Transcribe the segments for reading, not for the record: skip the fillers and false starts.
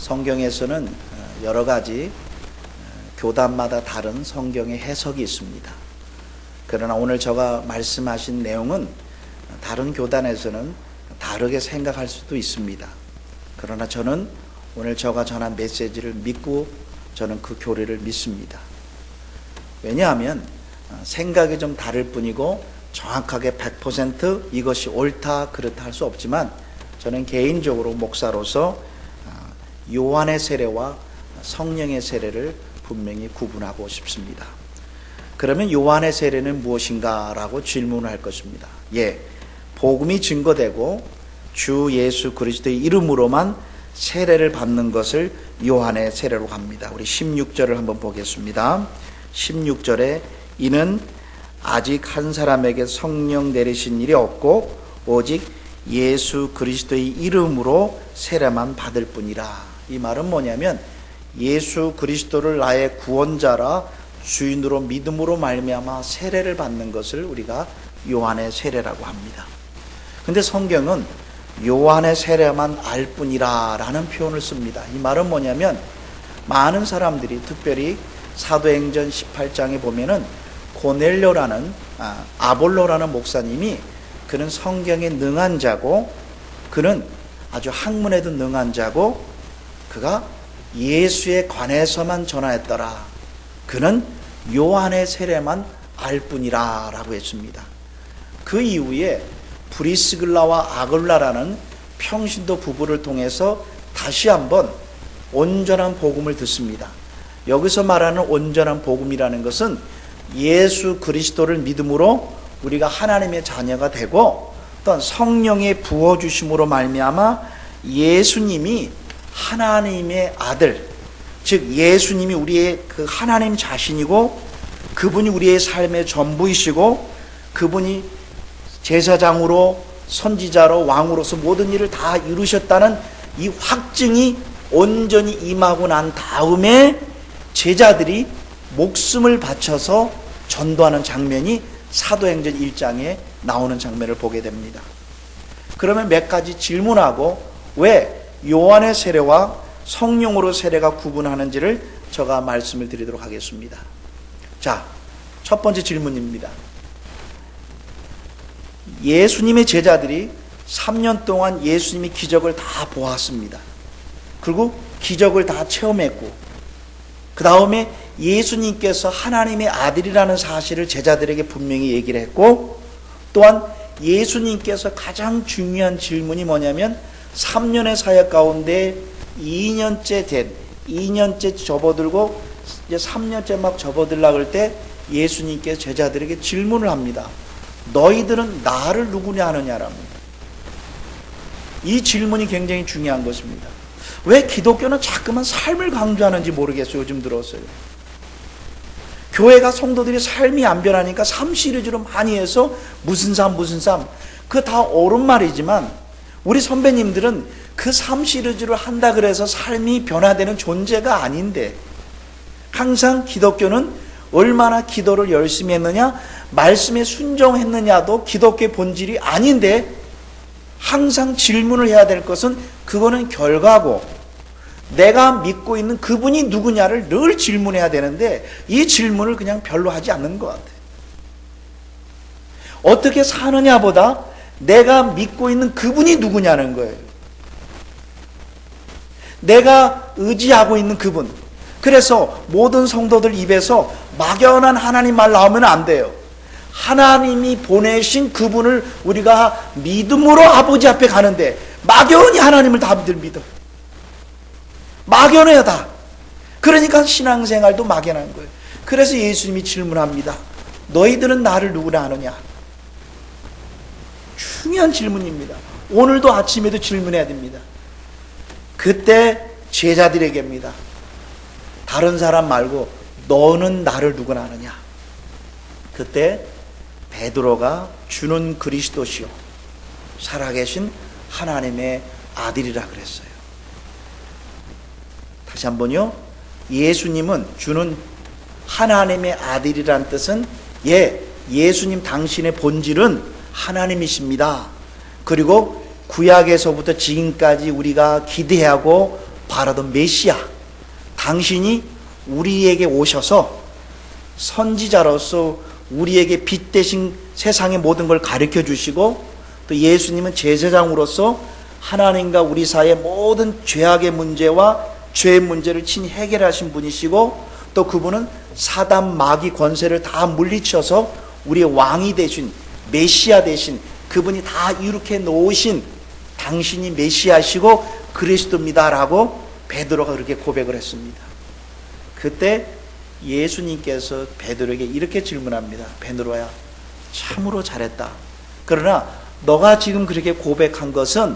성경에서는 여러 가지 교단마다 다른 성경의 해석이 있습니다. 그러나 오늘 제가 말씀하신 내용은 다른 교단에서는 다르게 생각할 수도 있습니다. 그러나 저는 오늘 제가 전한 메시지를 믿고 저는 그 교리를 믿습니다. 왜냐하면 생각이 좀 다를 뿐이고 정확하게 100% 이것이 옳다 그렇다 할 수 없지만 저는 개인적으로 목사로서 요한의 세례와 성령의 세례를 분명히 구분하고 싶습니다. 그러면 요한의 세례는 무엇인가 라고 질문을 할 것입니다. 복음이 증거되고 주 예수 그리스도의 이름으로만 세례를 받는 것을 요한의 세례로 합니다. 우리 16절을 한번 보겠습니다. 16절에 이는 아직 한 사람에게 성령 내리신 일이 없고 오직 예수 그리스도의 이름으로 세례만 받을 뿐이라. 이 말은 뭐냐면 예수 그리스도를 나의 구원자라 주인으로 믿음으로 말미암아 세례를 받는 것을 우리가 요한의 세례라고 합니다. 근데 성경은 요한의 세례만 알 뿐이라 라는 표현을 씁니다. 이 말은 뭐냐면 많은 사람들이 특별히 사도행전 18장에 보면은 고넬료라는 아볼로라는 목사님이 그는 성경에 능한 자고 그는 아주 학문에도 능한 자고 그가 예수에 관해서만 전하였더라. 그는 요한의 세례만 알 뿐이라 라고 했습니다. 그 이후에 브리스글라와 아굴라라는 평신도 부부를 통해서 다시 한번 온전한 복음을 듣습니다. 여기서 말하는 온전한 복음이라는 것은 예수 그리스도를 믿음으로 우리가 하나님의 자녀가 되고 또한 성령의 부어주심으로 말미암아 예수님이 하나님의 아들, 즉 예수님이 우리의 그 하나님 자신이고 그분이 우리의 삶의 전부이시고 그분이 제사장으로 선지자로 왕으로서 모든 일을 다 이루셨다는 이 확증이 온전히 임하고 난 다음에 제자들이 목숨을 바쳐서 전도하는 장면이 사도행전 1장에 나오는 장면을 보게 됩니다. 그러면 몇 가지 질문하고 왜 요한의 세례와 성령으로 세례가 구분하는지를 제가 말씀을 드리도록 하겠습니다. 자, 첫 번째 질문입니다. 예수님의 제자들이 3년 동안 예수님이 기적을 다 보았습니다. 그리고 기적을 다 체험했고 그 다음에 예수님께서 하나님의 아들이라는 사실을 제자들에게 분명히 얘기를 했고 또한 예수님께서 가장 중요한 질문이 뭐냐면 3년의 사역 가운데 2년째 접어들고 이제 3년째 막 접어들려고 할 때 예수님께서 제자들에게 질문을 합니다. 너희들은 나를 누구냐 하느냐랍니다. 이 질문이 굉장히 중요한 것입니다. 왜 기독교는 자꾸만 삶을 강조하는지 모르겠어요. 요즘 들어서요. 교회가 성도들이 삶이 안 변하니까 삶 시리즈로 많이 해서 무슨 삶 그거 다 옳은 말이지만 우리 선배님들은 그 삶 시리즈를 한다 그래서 삶이 변화되는 존재가 아닌데 항상 기독교는 얼마나 기도를 열심히 했느냐 말씀에 순종했느냐도 기독교의 본질이 아닌데 항상 질문을 해야 될 것은 그거는 결과고 내가 믿고 있는 그분이 누구냐를 늘 질문해야 되는데 이 질문을 그냥 별로 하지 않는 것 같아요. 어떻게 사느냐보다 내가 믿고 있는 그분이 누구냐는 거예요. 내가 의지하고 있는 그분. 그래서 모든 성도들 입에서 막연한 하나님 말 나오면 안 돼요. 하나님이 보내신 그분을 우리가 믿음으로 아버지 앞에 가는데 막연히 하나님을 다들 믿어요. 막연해요 다. 그러니까 신앙생활도 막연한 거예요. 그래서 예수님이 질문합니다. 너희들은 나를 누구라 하느냐? 중요한 질문입니다. 오늘도 아침에도 질문해야 됩니다. 그때 제자들에게입니다. 다른 사람 말고 너는 나를 누구라 하느냐? 그때 베드로가 주는 그리스도시요 살아계신 하나님의 아들이라 그랬어요. 다시 한번요. 예수님은 주는 하나님의 아들이라는 뜻은 예수님 당신의 본질은 하나님이십니다. 그리고 구약에서부터 지금까지 우리가 기대하고 바라던 메시아, 당신이 우리에게 오셔서 선지자로서 우리에게 빛 대신 세상의 모든 걸 가르쳐 주시고, 또 예수님은 제사장으로서 하나님과 우리 사이의 모든 죄악의 문제와 죄의 문제를 친히 해결하신 분이시고, 또 그분은 사단 마귀 권세를 다 물리쳐서 우리의 왕이 되신 메시아 되신 그분이 다 이렇게 놓으신 당신이 메시아시고 그리스도입니다라고 베드로가 그렇게 고백을 했습니다. 그때 예수님께서 베드로에게 이렇게 질문합니다. 베드로야, 참으로 잘했다. 그러나 너가 지금 그렇게 고백한 것은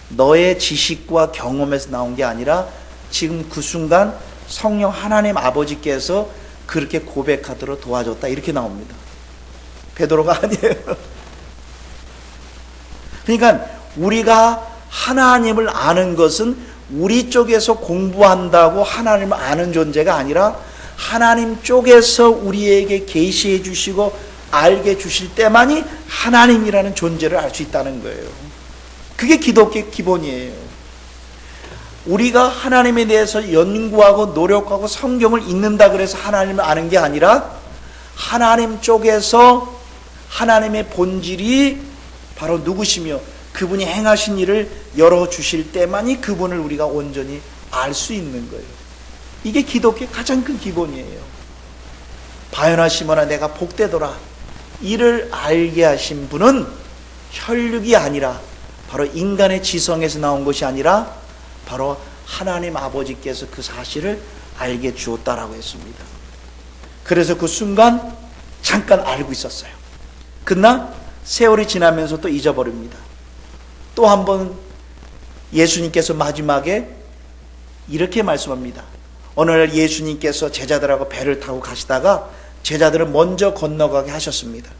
너의 지식과 경험에서 나온 게 아니라 지금 그 순간 성령 하나님 아버지께서 그렇게 고백하도록 도와줬다, 이렇게 나옵니다. 베드로가 아니에요. 그러니까 우리가 하나님을 아는 것은 우리 쪽에서 공부한다고 하나님을 아는 존재가 아니라 하나님 쪽에서 우리에게 계시해 주시고 알게 주실 때만이 하나님이라는 존재를 알 수 있다는 거예요. 그게 기독교의 기본이에요. 우리가 하나님에 대해서 연구하고 노력하고 성경을 읽는다 그래서 하나님을 아는 게 아니라 하나님 쪽에서 하나님의 본질이 바로 누구시며 그분이 행하신 일을 열어주실 때만이 그분을 우리가 온전히 알 수 있는 거예요. 이게 기독교의 가장 큰 기본이에요. 바요나 시몬아 내가 복되도라, 이를 알게 하신 분은 혈육이 아니라 바로 인간의 지성에서 나온 것이 아니라 바로 하나님 아버지께서 그 사실을 알게 주었다라고 했습니다. 그래서 그 순간 잠깐 알고 있었어요. 그러나 세월이 지나면서 또 잊어버립니다. 또 한 번 예수님께서 마지막에 이렇게 말씀합니다. 어느 날 예수님께서 제자들하고 배를 타고 가시다가 제자들을 먼저 건너가게 하셨습니다.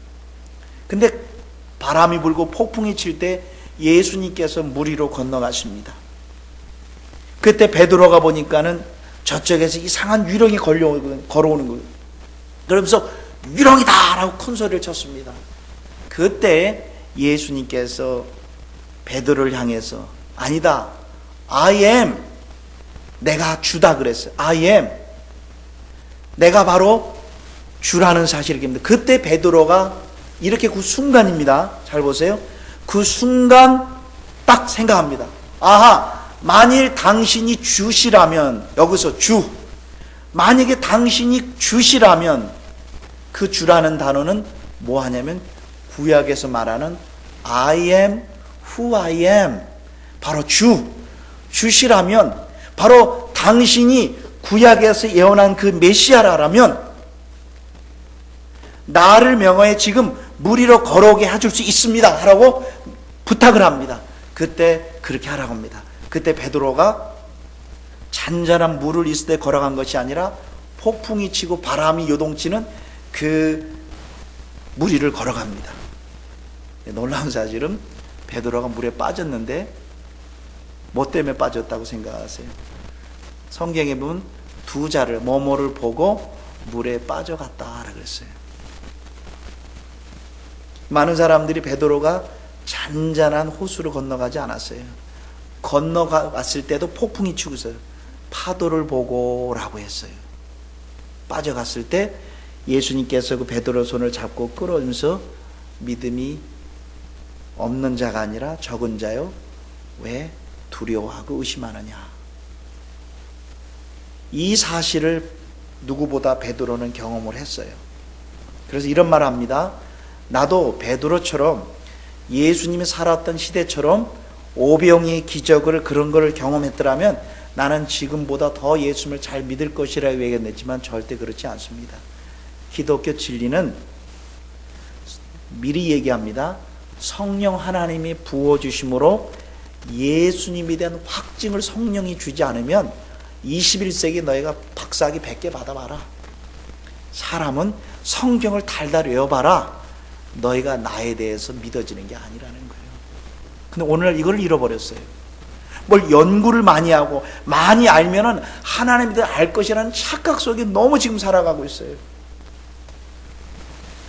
근데 바람이 불고 폭풍이 칠 때 예수님께서 물 위로 건너가십니다. 그때 베드로가 보니까는 저쪽에서 이상한 유령이 걸어오는 거예요. 그러면서 유령이다 라고 큰 소리를 쳤습니다. 그때 예수님께서 베드로를 향해서 아니다, I am, 내가 주다 그랬어요. I am, 내가 바로 주라는 사실을 얘기합니다. 그때 베드로가 이렇게 그 순간입니다. 잘 보세요. 그 순간 딱 생각합니다. 아하, 만일 당신이 주시라면, 여기서 주, 만약에 당신이 주시라면 그 주라는 단어는 뭐 하냐면 구약에서 말하는 I am who I am, 바로 주시라면 바로 당신이 구약에서 예언한 그 메시아라면 나를 명하여 지금 물 위로 걸어오게 해줄 수 있습니다 하라고 부탁을 합니다. 그때 그렇게 하라고 합니다. 그때 베드로가 잔잔한 물을 있을 때 걸어간 것이 아니라 폭풍이 치고 바람이 요동치는 그 물 위를 걸어갑니다. 놀라운 사실은 베드로가 물에 빠졌는데 뭐 때문에 빠졌다고 생각하세요? 성경에 보면 두 자를 뭐뭐를 보고 물에 빠져갔다 그랬어요. 많은 사람들이 베드로가 잔잔한 호수를 건너가지 않았어요. 건너갔을 때도 폭풍이 치고 있어요. 파도를 보고 라고 했어요. 빠져갔을 때 예수님께서 그 베드로 손을 잡고 끌어오면서 믿음이 없는 자가 아니라 적은 자요, 왜 두려워하고 의심하느냐. 이 사실을 누구보다 베드로는 경험을 했어요. 그래서 이런 말을 합니다. 나도 베드로처럼 예수님이 살았던 시대처럼 오병이의 기적을 그런 걸 경험했더라면 나는 지금보다 더 예수님을 잘 믿을 것이라고 얘기했지만 절대 그렇지 않습니다. 기독교 진리는 미리 얘기합니다. 성령 하나님이 부어주심으로 예수님에 대한 확증을 성령이 주지 않으면 21세기 너희가 박사학위 100개 받아봐라. 사람은 성경을 달달 외워봐라. 너희가 나에 대해서 믿어지는 게 아니라는 거예요. 근데 오늘날 이걸 잃어버렸어요. 뭘 연구를 많이 하고 많이 알면은 하나님에 대해 알 것이라는 착각 속에 너무 지금 살아가고 있어요.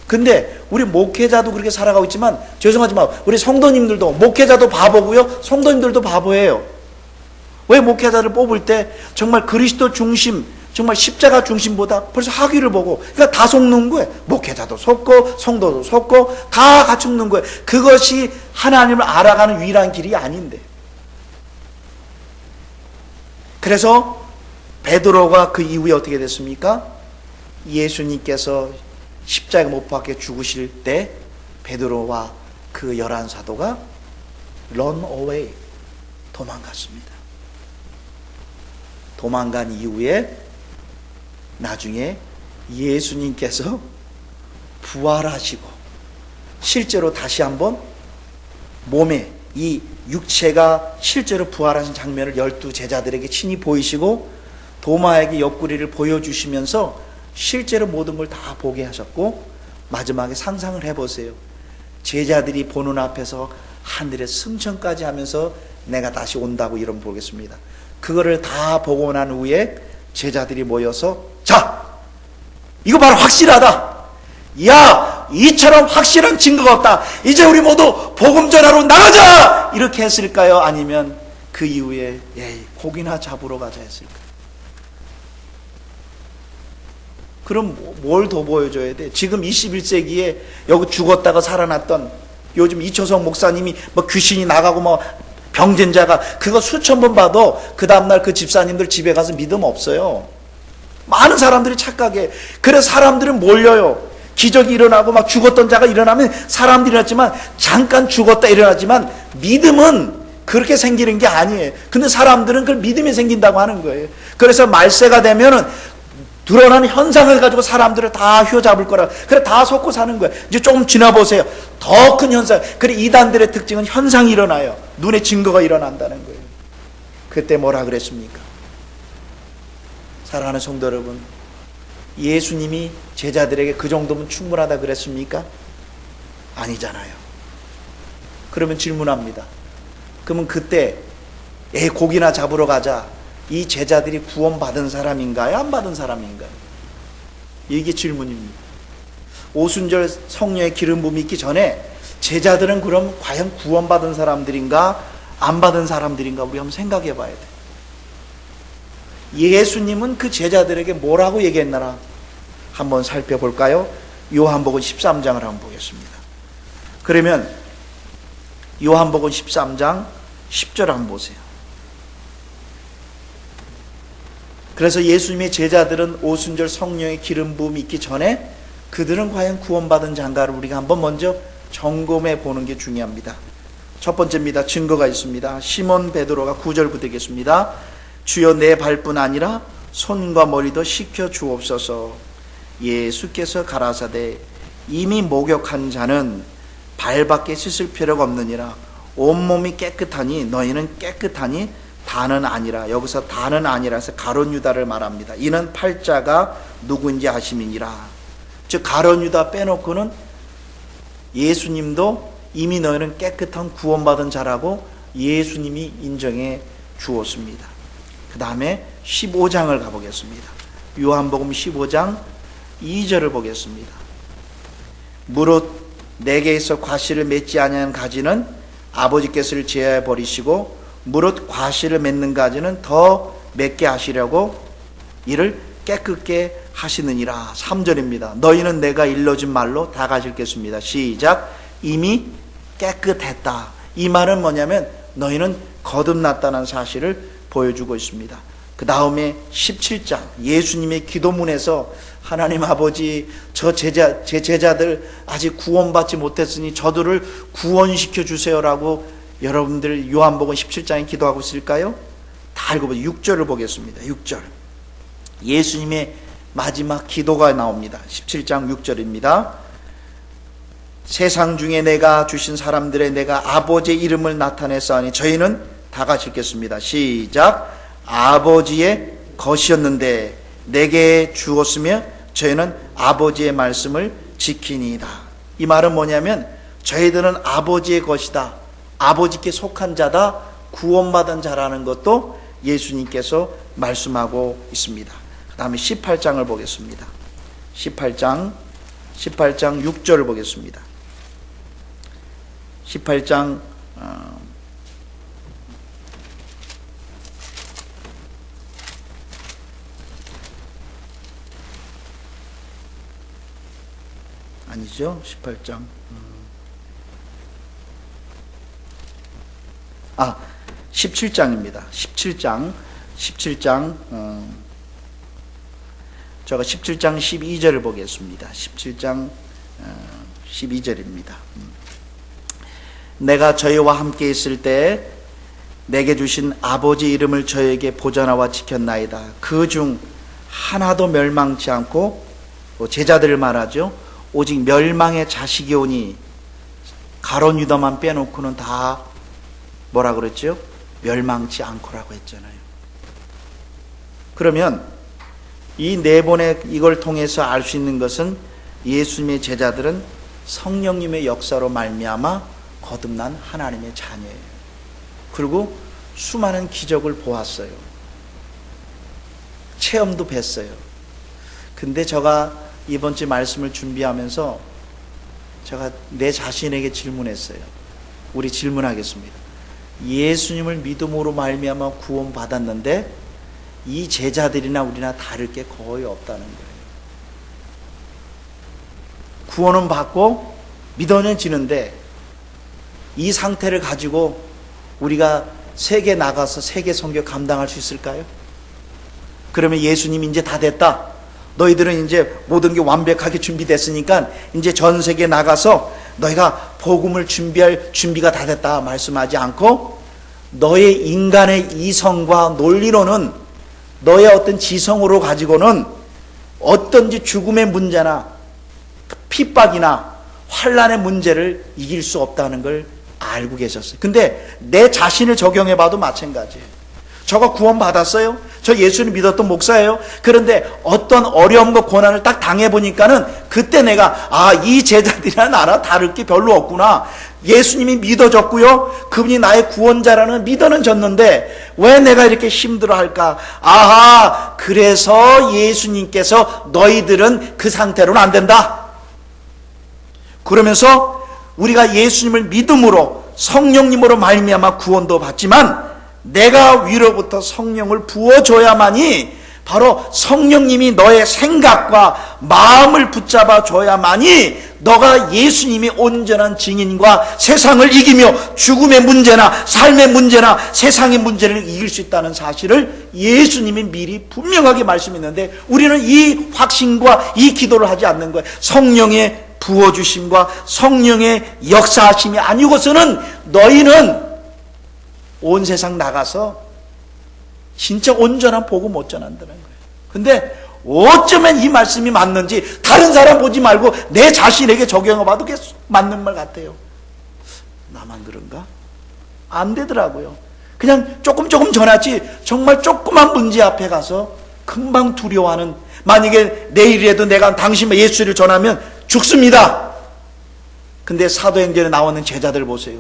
근데 우리 목회자도 그렇게 살아가고 있지만 죄송하지만 우리 성도님들도, 목회자도 바보고요, 성도님들도 바보예요. 왜 목회자를 뽑을 때 정말 그리스도 중심, 정말 십자가 중심보다 벌써 학위를 보고, 그러니까 다 속는 거예요. 목회자도 속고 성도도 속고 다 갖춘 거예요. 그것이 하나님을 알아가는 유일한 길이 아닌데. 그래서 베드로가 그 이후에 어떻게 됐습니까? 예수님께서 십자가 못 박혀 죽으실 때 베드로와 그 11사도가 run away, 도망갔습니다. 도망간 이후에 나중에 예수님께서 부활하시고 실제로 다시 한번 몸에 이 육체가 실제로 부활하신 장면을 12제자들에게 친히 보이시고 도마에게 옆구리를 보여주시면서 실제로 모든 걸 다 보게 하셨고, 마지막에 상상을 해보세요. 제자들이 보는 앞에서 하늘의 승천까지 하면서 내가 다시 온다고 이런 보겠습니다. 그거를 다 보고 난 후에 제자들이 모여서, 자, 이거 바로 확실하다. 야, 이처럼 확실한 증거가 없다. 이제 우리 모두 복음 전하러 나가자! 이렇게 했을까요? 아니면 그 이후에 고기나 잡으러 가자 했을까요? 그럼 뭘 더 보여줘야 돼? 지금 21세기에 여기 죽었다가 살아났던 요즘 이초성 목사님이 뭐 귀신이 나가고 뭐 병진자가 그거 수천 번 봐도 그 다음날 그 집사님들 집에 가서 믿음 없어요. 많은 사람들이 착각해. 그래서 사람들은 몰려요. 기적이 일어나고 막 죽었던 자가 일어나면 사람들이 일어났지만, 잠깐 죽었다 일어나지만 믿음은 그렇게 생기는 게 아니에요. 근데 사람들은 그걸 믿음이 생긴다고 하는 거예요. 그래서 말세가 되면은 드러나는 현상을 가지고 사람들을 다 휘어잡을 거라. 그래 다 속고 사는 거예요. 이제 조금 지나보세요. 더 큰 현상. 그래 이단들의 특징은 현상이 일어나요. 눈에 증거가 일어난다는 거예요. 그때 뭐라 그랬습니까? 사랑하는 성도 여러분, 예수님이 제자들에게 그 정도면 충분하다 그랬습니까? 아니잖아요. 그러면 질문합니다. 그러면 그때 고기나 잡으러 가자, 이 제자들이 구원받은 사람인가요? 안 받은 사람인가요? 이게 질문입니다. 오순절 성령의 기름 부음이 있기 전에 제자들은 그럼 과연 구원받은 사람들인가 안 받은 사람들인가 우리 한번 생각해 봐야 돼. 예수님은 그 제자들에게 뭐라고 얘기했나라 한번 살펴볼까요? 요한복음 13장을 한번 보겠습니다. 그러면 요한복음 13장 10절 한번 보세요. 그래서 예수님의 제자들은 오순절 성령의 기름 부음이 있기 전에 그들은 과연 구원받은 자인가를 우리가 한번 먼저 점검해 보는 게 중요합니다. 첫 번째입니다. 증거가 있습니다. 시몬 베드로가 9절부터 읽겠습니다. 주여 내 발뿐 아니라 손과 머리도 씻겨 주옵소서. 예수께서 가라사대 이미 목욕한 자는 발밖에 씻을 필요가 없느니라. 온몸이 깨끗하니 너희는 깨끗하니 다는 아니라. 여기서 다는 아니라 해서 가룟 유다를 말합니다. 이는 팔자가 누구인지 아심이니라. 즉 가룟 유다 빼놓고는 예수님도 이미 너희는 깨끗한 구원받은 자라고 예수님이 인정해 주었습니다. 그 다음에 15장을 가보겠습니다. 요한복음 15장 2절을 보겠습니다. 무릇 내게 있어 과실을 맺지 아니하는 가지는 아버지께서 제하여 버리시고 무릇 과실을 맺는 가지는 더 맺게 하시려고 이를 깨끗게 하시느니라. 3절입니다. 너희는 내가 일러준 말로 다 가질겠습니다. 시작. 이미 깨끗했다. 이 말은 뭐냐면 너희는 거듭났다는 사실을 보여주고 있습니다. 그 다음에 17장 예수님의 기도문에서 하나님 아버지 제 제자들 아직 구원받지 못했으니 저들을 구원시켜 주세요라고 여러분들 요한복음 17장에 기도하고 있을까요? 다 읽어보세요. 6절을 보겠습니다. 6절 예수님의 마지막 기도가 나옵니다. 17장 6절입니다. 세상 중에 내가 주신 사람들의 내가 아버지의 이름을 나타냈사오니 저희는 다 같이 읽겠습니다. 시작. 아버지의 것이었는데 내게 주었으며 저희는 아버지의 말씀을 지키니이다. 이 말은 뭐냐면 저희들은 아버지의 것이다, 아버지께 속한 자다, 구원받은 자라는 것도 예수님께서 말씀하고 있습니다. 그 다음에 18장을 보겠습니다. 18장 6절을 보겠습니다. 18장 아니죠. 18장. 17장입니다. 17장. 제가 17장 12절을 보겠습니다. 17장 12절입니다. 내가 저희와 함께 있을 때 내게 주신 아버지 이름을 저에게 보존하와 지켰나이다. 그 중 하나도 멸망치 않고, 제자들을 말하죠. 오직 멸망의 자식이 오니, 가룟 유다만 빼놓고는 다 뭐라 그랬죠? 멸망치 않고라고 했잖아요. 그러면 이 네 번의 이걸 통해서 알 수 있는 것은 예수님의 제자들은 성령님의 역사로 말미암아 거듭난 하나님의 자녀예요. 그리고 수많은 기적을 보았어요. 체험도 뵀어요. 근데 제가 이번 주 말씀을 준비하면서 제가 내 자신에게 질문했어요. 우리 질문하겠습니다. 예수님을 믿음으로 말미암아 구원 받았는데 이 제자들이나 우리나 다를 게 거의 없다는 거예요. 구원은 받고 믿어지는데 이 상태를 가지고 우리가 세계 나가서 세계 선교 감당할 수 있을까요? 그러면 예수님이 이제 다 됐다. 너희들은 이제 모든 게 완벽하게 준비됐으니까 이제 전 세계 나가서 너희가 복음을 준비할 준비가 다 됐다 말씀하지 않고, 너의 인간의 이성과 논리로는, 너의 어떤 지성으로 가지고는 어떤지 죽음의 문제나 핍박이나 환난의 문제를 이길 수 없다는 걸 알고 계셨어요. 근데 내 자신을 적용해 봐도 마찬가지예요. 저가 구원 받았어요. 저 예수를 믿었던 목사예요. 그런데 어떤 어려움과 고난을 딱 당해보니까는 그때 내가 이 제자들이랑 나랑 다를 게 별로 없구나. 예수님이 믿어졌고요. 그분이 나의 구원자라는 믿어는 졌는데 왜 내가 이렇게 힘들어할까? 그래서 예수님께서 너희들은 그 상태로는 안 된다. 그러면서 우리가 예수님을 믿음으로 성령님으로 말미암아 구원도 받지만 내가 위로부터 성령을 부어줘야만이, 바로 성령님이 너의 생각과 마음을 붙잡아 줘야만이 너가 예수님이 온전한 증인과 세상을 이기며 죽음의 문제나 삶의 문제나 세상의 문제를 이길 수 있다는 사실을 예수님이 미리 분명하게 말씀했는데 우리는 이 확신과 이 기도를 하지 않는 거예요. 성령의 부어주심과 성령의 역사하심이 아니고서는 너희는 온 세상 나가서 진짜 온전한 복음 못 전한다는 거예요. 근데 어쩌면 이 말씀이 맞는지 다른 사람 보지 말고 내 자신에게 적용해봐도 계속 맞는 말 같아요. 나만 그런가? 안 되더라고요. 그냥 조금 전하지 정말 조그만 문제 앞에 가서 금방 두려워하는, 만약에 내일이라도 내가 당신의 예수를 전하면 죽습니다. 근데 사도행전에 나오는 제자들 보세요.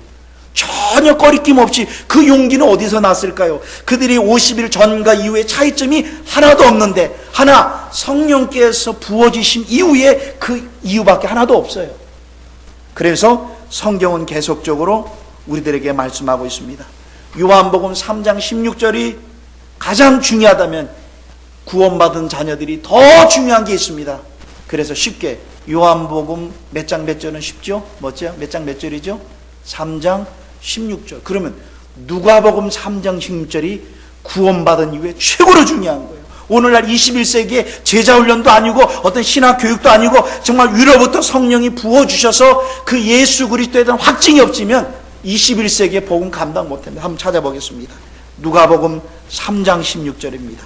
전혀 꺼리낌 없이 그 용기는 어디서 났을까요? 그들이 50일 전과 이후에 차이점이 하나도 없는데, 하나 성령께서 부어주신 이후에 그 이유밖에 하나도 없어요. 그래서 성경은 계속적으로 우리들에게 말씀하고 있습니다. 요한복음 3장 16절이 가장 중요하다면 구원받은 자녀들이 더 중요한 게 있습니다. 그래서 쉽게 요한복음 몇 장 몇 절은 쉽죠? 뭐죠? 몇 장 몇 절이죠? 3장 16절. 그러면 누가복음 3장 16절이 구원받은 이후에 최고로 중요한 거예요. 오늘날 21세기에 제자훈련도 아니고 어떤 신학교육도 아니고 정말 위로부터 성령이 부어주셔서 그 예수 그리스도에 대한 확증이 없으면 21세기에 복음 감당 못합니다. 한번 찾아보겠습니다. 누가복음 3장 16절입니다.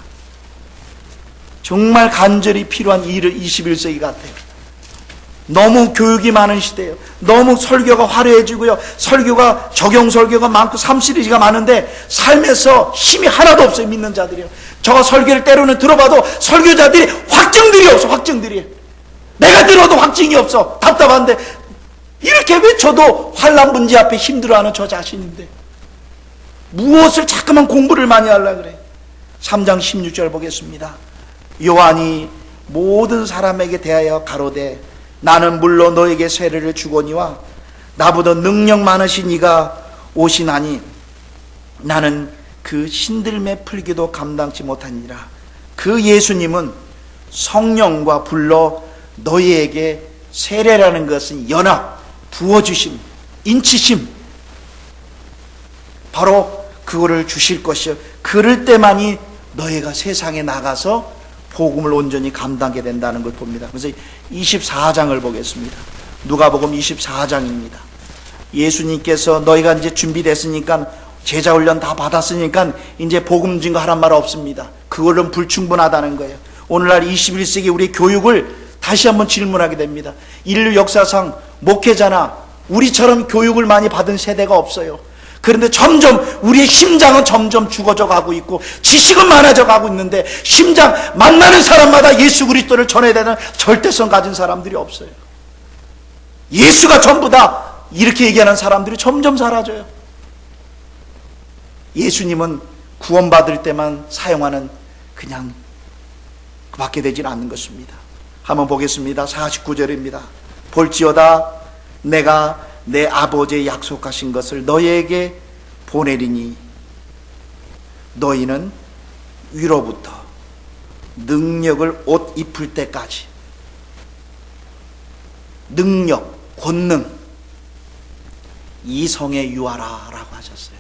정말 간절히 필요한 21세기 같아요. 너무 교육이 많은 시대예요. 너무 설교가 화려해지고요. 설교가 적용 설교가 많고 3시리즈가 많은데 삶에서 힘이 하나도 없어요. 믿는 자들이요. 저 설교를 때로는 들어봐도 설교자들이 확증들이 없어. 확증들이. 내가 들어도 확증이 없어. 답답한데 이렇게 외쳐도 환난 문제 앞에 힘들어하는 저 자신인데 무엇을 자꾸만 공부를 많이 하려고 그래. 3장 16절 보겠습니다. 요한이 모든 사람에게 대하여 가로되 나는 물론 너에게 세례를 주거니와 나보다 능력 많으신 이가 오시나니 나는 그 신들매 풀기도 감당치 못하니라. 그 예수님은 성령과 불러 너희에게 세례라는 것은 연합, 부어주심, 인치심, 바로 그거를 주실 것이요 그럴 때만이 너희가 세상에 나가서 복음을 온전히 감당하게 된다는 걸 봅니다. 그래서 24장을 보겠습니다. 누가복음 24장입니다. 예수님께서 너희가 이제 준비됐으니까 제자 훈련 다 받았으니까 이제 복음 증거하란 말 없습니다. 그걸로는 불충분하다는 거예요. 오늘날 21세기 우리 교육을 다시 한번 질문하게 됩니다. 인류 역사상 목회자나 우리처럼 교육을 많이 받은 세대가 없어요. 그런데 점점 우리의 심장은 점점 죽어져 가고 있고 지식은 많아져 가고 있는데 심장 만나는 사람마다 예수 그리스도를 전해야 되는 절대성 가진 사람들이 없어요. 예수가 전부다 이렇게 얘기하는 사람들이 점점 사라져요. 예수님은 구원받을 때만 사용하는 그냥 그밖에 되질 않는 것입니다. 한번 보겠습니다. 49절입니다. 볼지어다 내가 내 아버지의 약속하신 것을 너희에게 보내리니 너희는 위로부터 능력을 옷 입을 때까지, 능력, 권능, 이 성에 유하라 라고 하셨어요.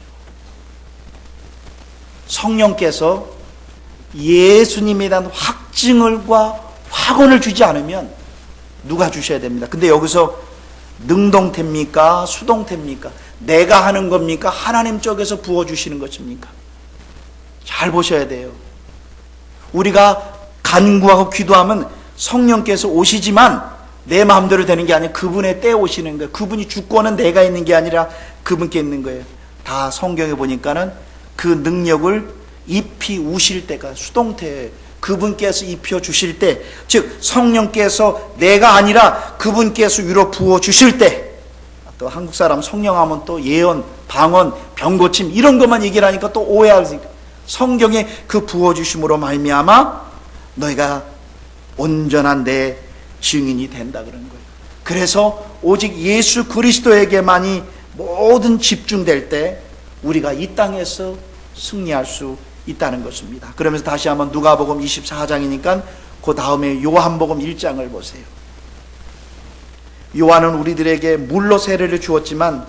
성령께서 예수님에 대한 확증을과 확언을 주지 않으면 누가 주셔야 됩니다. 근데 여기서 능동태입니까? 수동태입니까? 내가 하는 겁니까? 하나님 쪽에서 부어주시는 것입니까? 잘 보셔야 돼요. 우리가 간구하고 기도하면 성령께서 오시지만 내 마음대로 되는 게 아니라 그분의 때에 오시는 거예요. 그분이 주권은 내가 있는 게 아니라 그분께 있는 거예요. 다 성경에 보니까는 그 능력을 입히 우실 때가 수동태예요. 그분께서 입혀 주실 때, 즉 성령께서 내가 아니라 그분께서 위로 부어 주실 때, 또 한국 사람 성령하면 또 예언, 방언, 병고침 이런 것만 얘기를 하니까 또 오해하니까 성경의 그 부어 주심으로 말미암아 너희가 온전한 내 증인이 된다 그런 거예요. 그래서 오직 예수 그리스도에게만이 모든 집중될 때 우리가 이 땅에서 승리할 수 있다는 것입니다. 그러면서 다시 한번 누가복음 24장이니까 그 다음에 요한복음 1장을 보세요. 요한은 우리들에게 물로 세례를 주었지만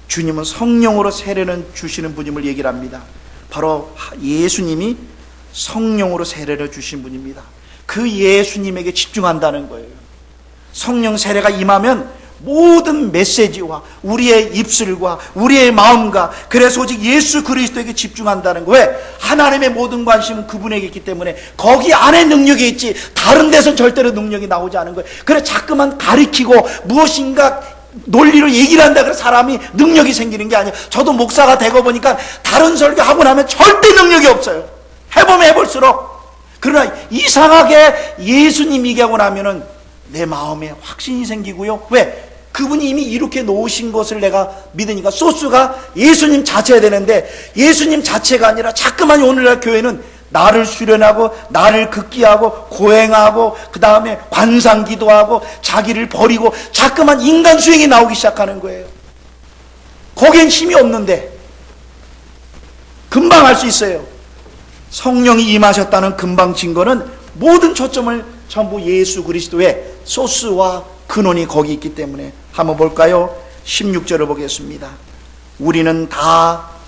주님은 성령으로 세례는 주시는 분임을 얘기를 합니다. 바로 예수님이 성령으로 세례를 주신 분입니다. 그 예수님에게 집중한다는 거예요. 성령 세례가 임하면 모든 메시지와 우리의 입술과 우리의 마음과, 그래서 오직 예수 그리스도에게 집중한다는 거예요. 왜? 하나님의 모든 관심은 그분에게 있기 때문에 거기 안에 능력이 있지 다른 데선 절대로 능력이 나오지 않은 거예요. 그래서 자꾸만 가리키고 무엇인가 논리로 얘기를 한다 그래서 사람이 능력이 생기는 게 아니에요. 저도 목사가 되고 보니까 다른 설교하고 나면 절대 능력이 없어요. 해보면 해볼수록. 그러나 이상하게 예수님 얘기하고 나면은 내 마음에 확신이 생기고요. 왜? 그분이 이미 이렇게 놓으신 것을 내가 믿으니까. 소스가 예수님 자체가 되는데 예수님 자체가 아니라 자꾸만 오늘날 교회는 나를 수련하고 나를 극기하고 고행하고 그 다음에 관상기도하고 자기를 버리고 자꾸만 인간 수행이 나오기 시작하는 거예요. 거기엔 힘이 없는데 금방 할 수 있어요. 성령이 임하셨다는 금방 증거는 모든 초점을 전부 예수 그리스도의 소스와 근원이 거기 있기 때문에. 한번 볼까요? 16절을 보겠습니다. 우리는 다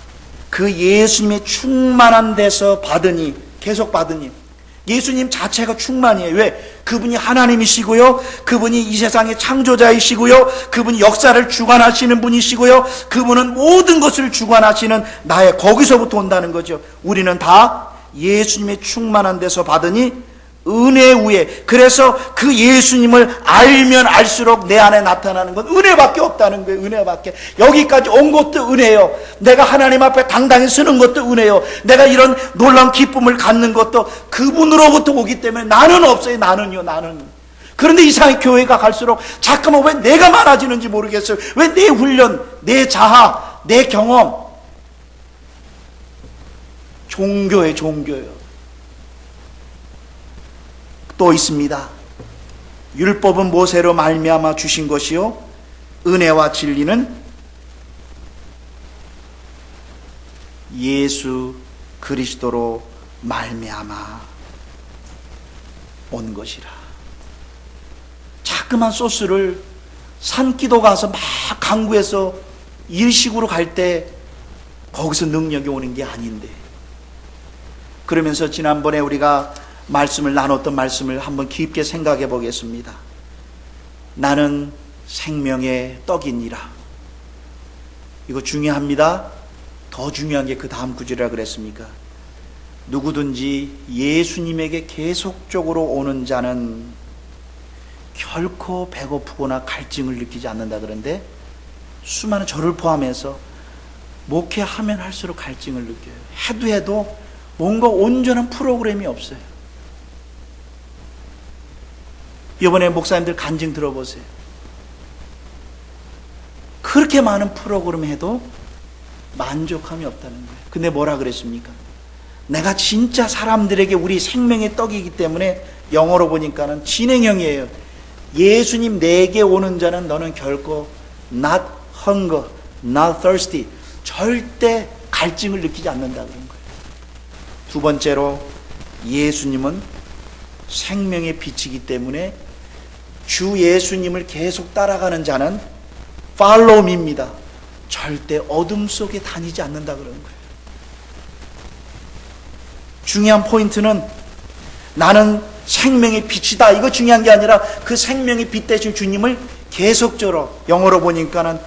그 예수님의 충만한 데서 받으니, 계속 받으니, 예수님 자체가 충만이에요. 왜? 그분이 하나님이시고요, 그분이 이 세상의 창조자이시고요, 그분이 역사를 주관하시는 분이시고요, 그분은 모든 것을 주관하시는 나의, 거기서부터 온다는 거죠. 우리는 다 예수님의 충만한 데서 받으니 은혜 위에. 그래서 그 예수님을 알면 알수록 내 안에 나타나는 건 은혜밖에 없다는 거예요. 은혜밖에. 여기까지 온 것도 은혜예요. 내가 하나님 앞에 당당히 서는 것도 은혜예요. 내가 이런 놀라운 기쁨을 갖는 것도 그분으로부터 오기 때문에 나는 없어요. 나는요, 나는. 그런데 이상하게 교회가 갈수록 잠깐만 왜 내가 많아지는지 모르겠어요. 왜 내 훈련, 내 자아, 내 경험. 종교예요, 종교예요. 또 있습니다. 율법은 모세로 말미암아 주신 것이요 은혜와 진리는 예수 그리스도로 말미암아 온 것이라. 따끔한 소스를 산기도 가서 막 강구해서 일식으로 갈 때 거기서 능력이 오는 게 아닌데, 그러면서 지난번에 우리가 말씀을 나눴던 말씀을 한번 깊게 생각해 보겠습니다. 나는 생명의 떡이니라. 이거 중요합니다. 더 중요한 게 그 다음 구절이라 그랬습니까? 누구든지 예수님에게 계속적으로 오는 자는 결코 배고프거나 갈증을 느끼지 않는다. 그런데 수많은 저를 포함해서 목회하면 할수록 갈증을 느껴요. 해도 뭔가 온전한 프로그램이 없어요. 이번에 목사님들 간증 들어보세요. 그렇게 많은 프로그램 해도 만족함이 없다는 거예요. 근데 뭐라 그랬습니까? 내가 진짜 사람들에게 우리 생명의 떡이기 때문에, 영어로 보니까는 진행형이에요. 예수님 내게 오는 자는 너는 결코 not hunger, not thirsty, 절대 갈증을 느끼지 않는다 그런 거예요. 두 번째로, 예수님은 생명의 빛이기 때문에 주 예수님을 계속 따라가는 자는 follow me입니다. 절대 어둠 속에 다니지 않는다 그런 거예요. 중요한 포인트는 나는 생명의 빛이다, 이거 중요한 게 아니라 그 생명의 빛 되신 주님을 계속적으로, 영어로 보니까는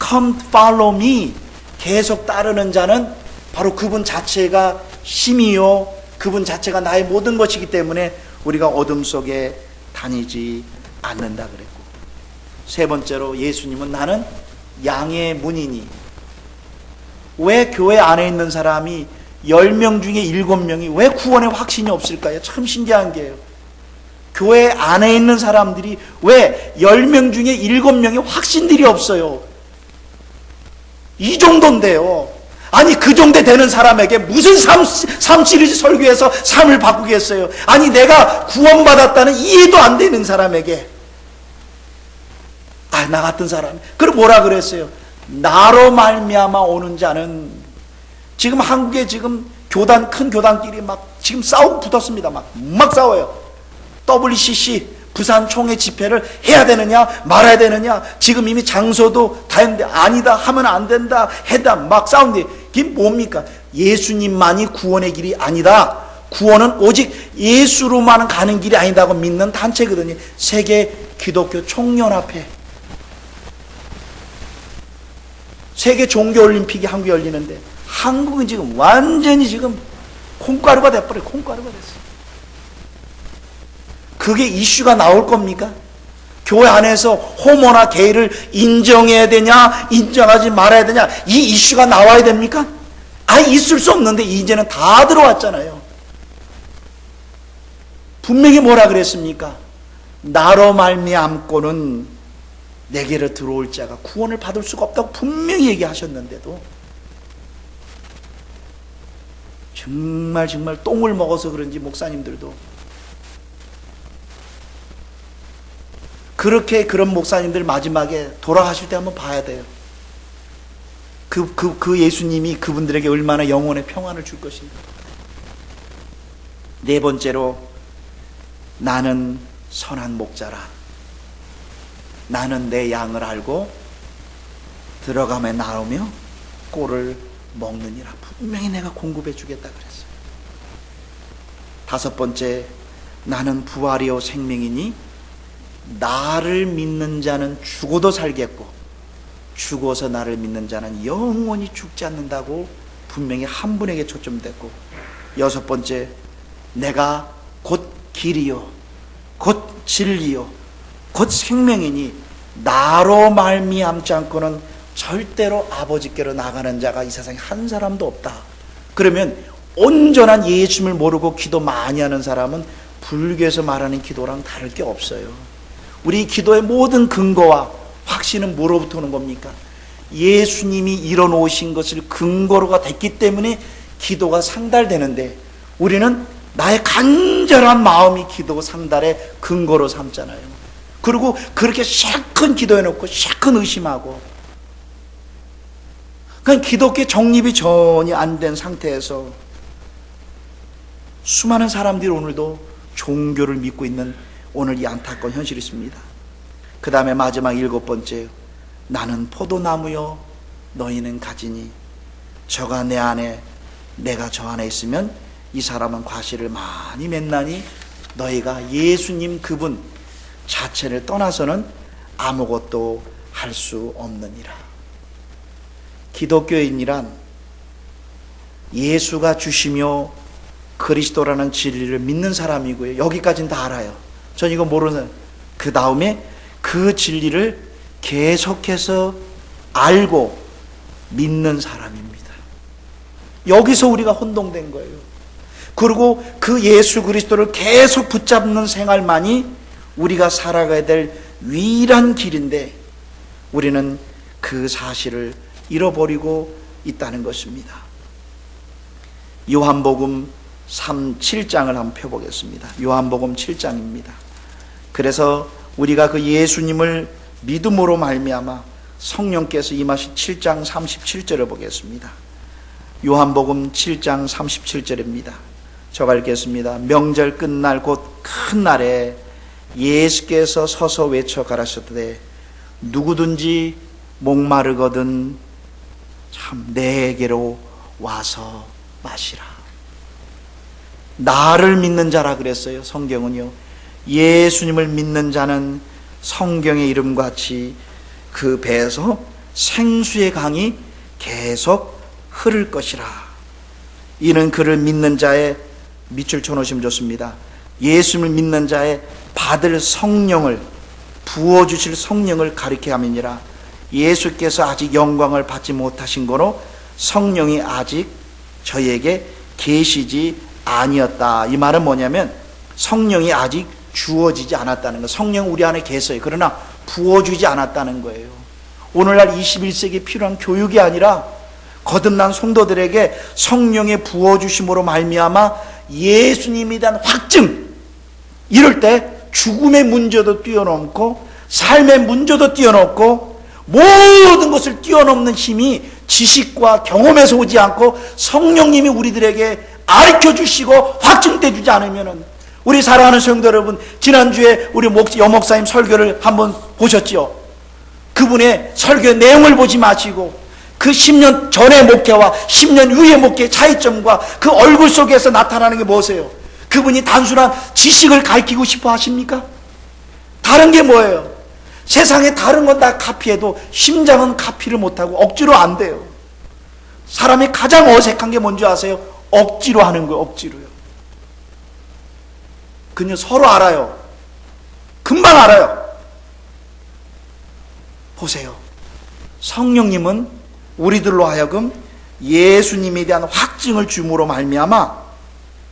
come follow me, 계속 따르는 자는 바로 그분 자체가 힘이요, 그분 자체가 나의 모든 것이기 때문에 우리가 어둠 속에 다니지 않는다 그랬고, 세 번째로 예수님은 나는 양의 문이니. 왜 교회 안에 있는 사람이 10명 중에 7명이 왜 구원의 확신이 없을까요? 참 신기한 게요. 교회 안에 있는 사람들이 왜 10명 중에 7명이 확신들이 없어요? 이 정도인데요. 아니, 그 정도 되는 사람에게 무슨 삶 시리즈 설교해서 삶을 바꾸겠어요? 아니, 내가 구원받았다는 이해도 안 되는 사람에게, 나 같은 사람, 그럼 뭐라 그랬어요? 나로 말미암아 오는 자는, 지금 한국에 지금 큰 교단끼리 막 지금 싸우고 붙었습니다. 막 싸워요. WCC 부산 총회 집회를 해야 되느냐 말아야 되느냐, 지금 이미 장소도 다 했는데 아니다 하면 안 된다 해다 막 싸우는데, 이게 뭡니까? 예수님만이 구원의 길이 아니다, 구원은 오직 예수로만 가는 길이 아니다고 믿는 단체거든요. 세계 기독교 총연합회. 세계 종교올림픽이 한국에 열리는데 한국은 지금 완전히 지금 콩가루가 돼버려요. 콩가루가 됐어요. 그게 이슈가 나올 겁니까? 교회 안에서 호모나 게이를 인정해야 되냐 인정하지 말아야 되냐, 이 이슈가 나와야 됩니까? 있을 수 없는데 이제는 다 들어왔잖아요. 분명히 뭐라 그랬습니까? 나로 말미암고는 내게로 들어올 자가 구원을 받을 수가 없다고 분명히 얘기하셨는데도 정말 똥을 먹어서 그런지 목사님들도 그렇게, 그런 목사님들 마지막에 돌아가실 때 한번 봐야 돼요. 그 예수님이 그분들에게 얼마나 영혼의 평안을 줄 것인가. 네 번째로, 나는 선한 목자라. 나는 내 양을 알고 들어가며 나오며 꼴을 먹느니라. 분명히 내가 공급해 주겠다 그랬어요. 다섯 번째, 나는 부활이요 생명이니 나를 믿는 자는 죽어도 살겠고 죽어서 나를 믿는 자는 영원히 죽지 않는다고 분명히 한 분에게 초점됐고, 여섯 번째, 내가 곧 길이요 곧 진리요 곧 생명이니 나로 말미암지 않고는 절대로 아버지께로 나가는 자가 이 세상에 한 사람도 없다. 그러면 온전한 예수님을 모르고 기도 많이 하는 사람은 불교에서 말하는 기도랑 다를 게 없어요. 우리 기도의 모든 근거와 확신은 뭐로부터 오는 겁니까? 예수님이 이뤄놓으신 것을 근거로가 됐기 때문에 기도가 상달되는데, 우리는 나의 간절한 마음이 기도 상달의 근거로 삼잖아요. 그리고 그렇게 실컷 기도해놓고 실컷 의심하고, 그러니까 기독교 정립이 전혀 안 된 상태에서 수많은 사람들이 오늘도 종교를 믿고 있는 오늘 이 안타까운 현실이 있습니다. 그 다음에 마지막 7번째, 나는 포도나무요 너희는 가지니 저가 내 안에 내가 저 안에 있으면 이 사람은 과실을 많이 맺나니 너희가 예수님 그분 자체를 떠나서는 아무것도 할 수 없느니라. 기독교인이란 예수가 주시며 그리스도라는 진리를 믿는 사람이고요. 여기까지는 다 알아요. 전 이거 모르는. 그 다음에 그 진리를 계속해서 알고 믿는 사람입니다. 여기서 우리가 혼동된 거예요. 그리고 그 예수 그리스도를 계속 붙잡는 생활만이 우리가 살아가야 될 유일한 길인데 우리는 그 사실을 잃어버리고 있다는 것입니다. 요한복음 7장을 한번 펴보겠습니다. 요한복음 7장입니다. 그래서 우리가 그 예수님을 믿음으로 말미암아 성령께서 임하신 7장 37절을 보겠습니다. 요한복음 7장 37절입니다. 제가 읽겠습니다. 명절 끝날 곧 큰 날에 예수께서 서서 외쳐 가라사대 누구든지 목마르거든 참 내게로 와서 마시라. 나를 믿는 자라 그랬어요. 성경은요. 예수님을 믿는 자는 성경의 이름같이 그 배에서 생수의 강이 계속 흐를 것이라. 이는 그를 믿는 자의 밑줄 쳐놓으시면 좋습니다. 예수님을 믿는 자의 받을 성령을 부어주실 성령을 가리켜 함이니라. 예수께서 아직 영광을 받지 못하신 거로 성령이 아직 저희에게 계시지 아니었다. 이 말은 뭐냐면 성령이 아직 주어지지 않았다는 거. 성령 우리 안에 계세요. 그러나 부어주지 않았다는 거예요. 오늘날 21세기에 필요한 교육이 아니라 거듭난 성도들에게 성령의 부어주심으로 말미암아 예수님에 대한 확증, 이럴 때 죽음의 문제도 뛰어넘고 삶의 문제도 뛰어넘고 모든 것을 뛰어넘는 힘이 지식과 경험에서 오지 않고 성령님이 우리들에게 가르쳐 주시고 확증돼 주지 않으면, 우리 사랑하는 성도 여러분, 지난주에 우리 여목사님 설교를 한번 보셨죠? 그분의 설교의 내용을 보지 마시고 그 10년 전의 목회와 10년 후의 목회의 차이점과 그 얼굴 속에서 나타나는 게 뭐세요? 그분이 단순한 지식을 가르치고 싶어 하십니까? 다른 게 뭐예요? 세상에 다른 건 다 카피해도 심장은 카피를 못하고 억지로 안 돼요. 사람이 가장 어색한 게 뭔지 아세요? 억지로 하는 거예요. 억지로요. 그냥 서로 알아요. 금방 알아요. 보세요. 성령님은 우리들로 하여금 예수님에 대한 확증을 줌으로 말미암아,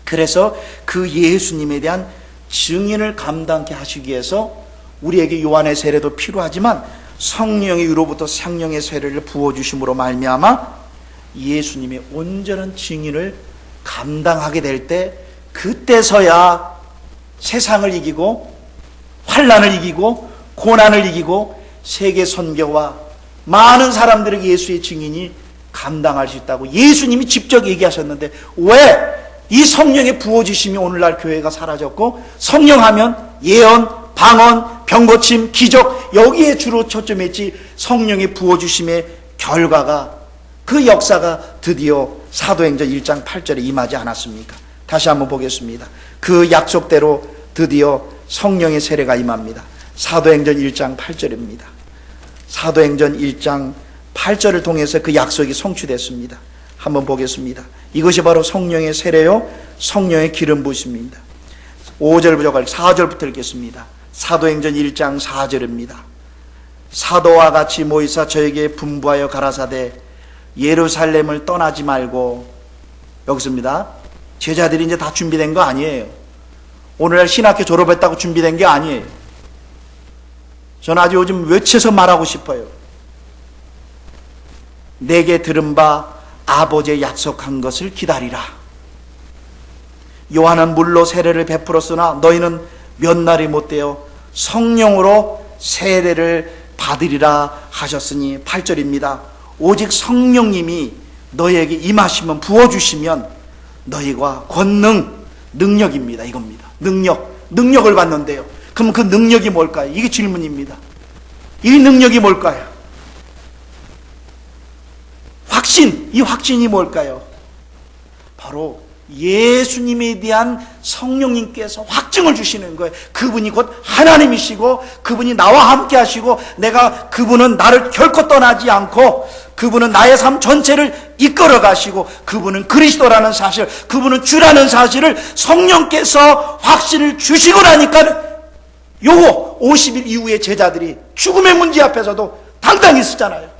그래서 그 예수님에 대한 증인을 감당케 하시기 위해서 우리에게 요한의 세례도 필요하지만 성령의 위로부터 성령의 세례를 부어주심으로 말미암아 예수님의 온전한 증인을 감당하게 될 때, 그때서야 세상을 이기고 환난을 이기고 고난을 이기고 세계 선교와 많은 사람들에게 예수의 증인이 감당할 수 있다고 예수님이 직접 얘기하셨는데, 왜 이 성령의 부어주심이 오늘날 교회가 사라졌고, 성령하면 예언, 방언, 병고침, 기적, 여기에 주로 초점했지 성령의 부어주심의 결과가, 그 역사가 드디어 사도행전 1장 8절에 임하지 않았습니까? 다시 한번 보겠습니다. 그 약속대로 드디어 성령의 세례가 임합니다. 사도행전 1장 8절입니다. 사도행전 1장 8절을 통해서 그 약속이 성취됐습니다. 한번 보겠습니다. 이것이 바로 성령의 세례요 성령의 기름 부으심입니다. 5절부터 4절부터 읽겠습니다. 사도행전 1장 4절입니다. 사도와 같이 모이사 저에게 분부하여 가라사대 예루살렘을 떠나지 말고, 여기서입니다. 제자들이 이제 다 준비된 거 아니에요. 오늘날 신학교 졸업했다고 준비된 게 아니에요. 저는 아주 요즘 외쳐서 말하고 싶어요. 내게 들은 바 아버지의 약속한 것을 기다리라. 요한은 물로 세례를 베풀었으나 너희는 몇 날이 못되어 성령으로 세례를 받으리라 하셨으니, 8절입니다. 오직 성령님이 너희에게 임하시면, 부어주시면 너희가 권능, 능력입니다. 이겁니다. 능력을 받는데요. 그럼 그 능력이 뭘까요? 이게 질문입니다. 이 능력이 뭘까요? 확신, 이 확신이 뭘까요? 바로 예수님에 대한 성령님께서 확증을 주시는 거예요. 그분이 곧 하나님이시고 그분이 나와 함께 하시고 그분은 나를 결코 떠나지 않고 그분은 나의 삶 전체를 이끌어 가시고 그분은 그리스도라는 사실, 그분은 주라는 사실을 성령께서 확신을 주시고 나니까 요거 50일 이후에 제자들이 죽음의 문제 앞에서도 당당히 서잖아요.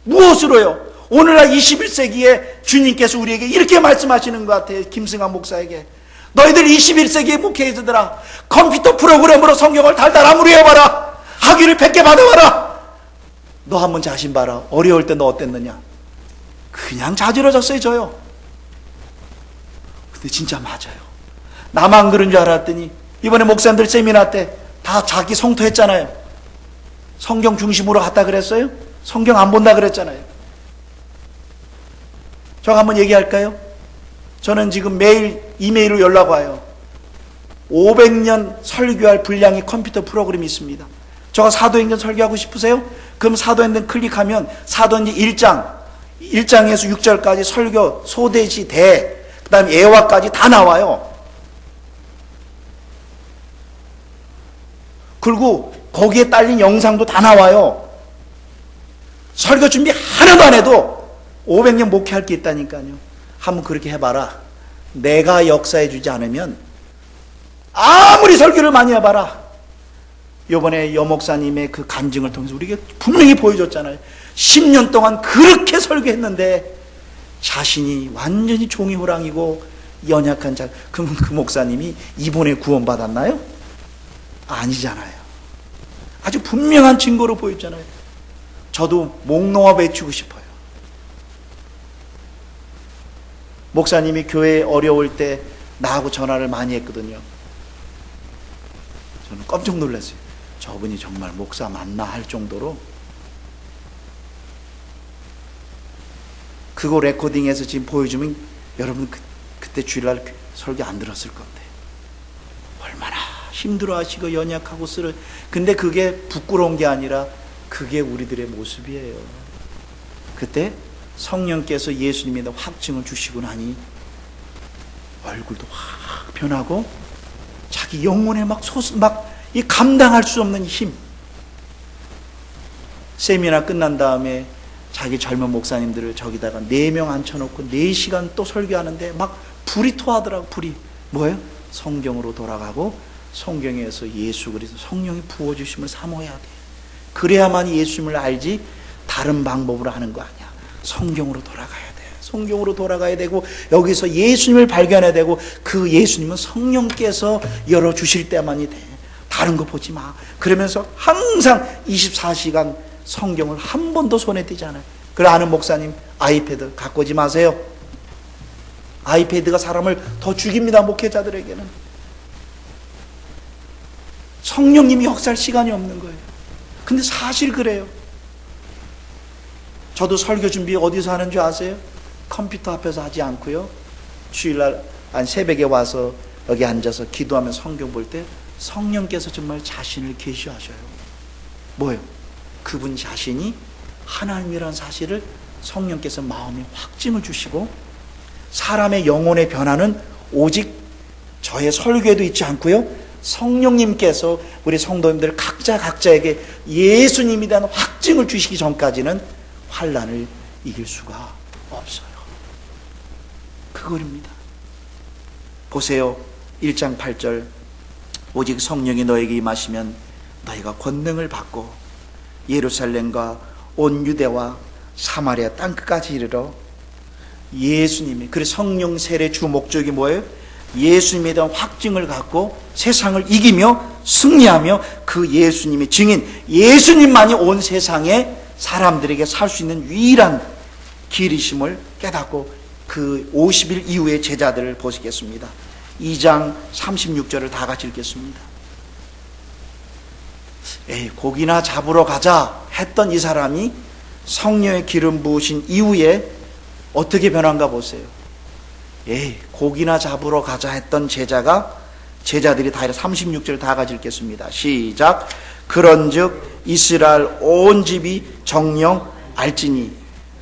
무엇으로요? 오늘날 21세기에 주님께서 우리에게 이렇게 말씀하시는 것 같아요. 김승환 목사에게. 너희들 21세기의 목회자들아, 컴퓨터 프로그램으로 성경을 달달 아무리해봐라. 학위를 100개 받아봐라. 너 한번 자신 봐라. 어려울 때 너 어땠느냐? 그냥 자지러졌어요, 저요. 근데 진짜 맞아요. 나만 그런 줄 알았더니 이번에 목사님들 세미나 때 다 자기 성토했잖아요. 성경 중심으로 갔다 그랬어요? 성경 안 본다 그랬잖아요. 제가 한번 얘기할까요? 저는 지금 매일 이메일로 연락 와요. 500년 설교할 분량의 컴퓨터 프로그램이 있습니다. 제가 사도행전 설교하고 싶으세요? 그럼 사도행전 클릭하면 사도행전 1장에서 6절까지 설교, 소대시, 그 다음에 예화까지 다 나와요. 그리고 거기에 딸린 영상도 다 나와요. 설교 준비 하나도 안 해도 500년 목회할 게 있다니까요. 한번 그렇게 해봐라. 내가 역사해 주지 않으면 아무리 설교를 많이 해봐라. 이번에 여목사님의 그 간증을 통해서 우리에게 분명히 보여줬잖아요. 10년 동안 그렇게 설교했는데 자신이 완전히 종이 호랑이고 연약한 자. 그러면 그 목사님이 이번에 구원받았나요? 아니잖아요. 아주 분명한 증거로 보였잖아요. 저도 목 놓아 외치고 싶어요. 목사님이 교회에 어려울 때 나하고 전화를 많이 했거든요. 저는 깜짝 놀랐어요. 저분이 정말 목사 맞나 할 정도로. 그거 레코딩해서 지금 보여주면 여러분 그때 주일날 설교 안 들었을 건데 얼마나 힘들어하시고 연약하고 근데 그게 부끄러운 게 아니라 그게 우리들의 모습이에요. 그때 성령께서 예수님에 대한 확증을 주시고 나니 얼굴도 확 변하고 자기 영혼에 이 감당할 수 없는 힘. 세미나 끝난 다음에 자기 젊은 목사님들을 저기다가 4명 앉혀놓고 4시간 또 설교하는데 막 불이 토하더라고. 불이 뭐예요? 성경으로 돌아가고 성경에서 예수 그리스도 성령이 부어주심을 사모해야 돼. 그래야만 예수님을 알지 다른 방법으로 하는 거 아니야. 성경으로 돌아가야 돼. 성경으로 돌아가야 되고 여기서 예수님을 발견해야 되고 그 예수님은 성령께서 열어주실 때만이 돼. 다른 거 보지 마. 그러면서 항상 24시간 성경을 한 번도 손에 띄지 않아요. 그래 아는 목사님 아이패드 갖고 오지 마세요. 아이패드가 사람을 더 죽입니다. 목회자들에게는. 성령님이 역사할 시간이 없는 거예요. 근데 사실 그래요. 저도 설교 준비 어디서 하는 줄 아세요? 컴퓨터 앞에서 하지 않고요. 주일날 새벽에 와서 여기 앉아서 기도하며 성경 볼 때 성령께서 정말 자신을 계시하셔요. 뭐예요? 그분 자신이 하나님이라는 사실을 성령께서 마음에 확증을 주시고 사람의 영혼의 변화는 오직 저의 설교에도 있지 않고요. 성령님께서 우리 성도님들 각자에게 예수님에 대한 확증을 주시기 전까지는 환난을 이길 수가 없어요. 그걸입니다. 보세요. 1장 8절 오직 성령이 너에게 임하시면 너희가 권능을 받고 예루살렘과 온 유대와 사마리아 땅끝까지 이르러 예수님이 그래서 성령 세례 주 목적이 뭐예요? 예수님에 대한 확증을 갖고 세상을 이기며 승리하며 그 예수님의 증인 예수님만이 온 세상에 사람들에게 살 수 있는 유일한 길이심을 깨닫고 그 50일 이후의 제자들을 보시겠습니다. 2장 36절을 다 같이 읽겠습니다. 고기나 잡으러 가자 했던 이 사람이 성령의 기름 부으신 이후에 어떻게 변한가 보세요. 고기나 잡으러 가자 했던 제자들이 다 36절 다 같이 읽겠습니다. 시작. 그런즉 이스라엘 온 집이 정령 알지니